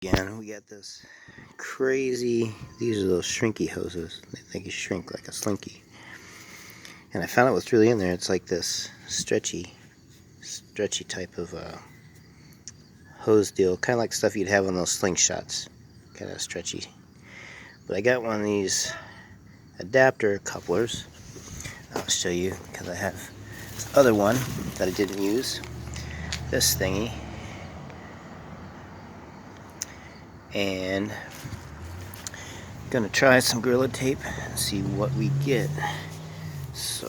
Again, we got this crazy, these are those shrinky hoses. They can shrink like a slinky. And I found out what's really in there. It's like this stretchy type of hose deal. Kind of like stuff you'd have on those slingshots. Kind of stretchy. But I got one of these adapter couplers. I'll show you because I have this other one that I didn't use. This thingy. And I'm gonna try some Gorilla Tape and see what we get. So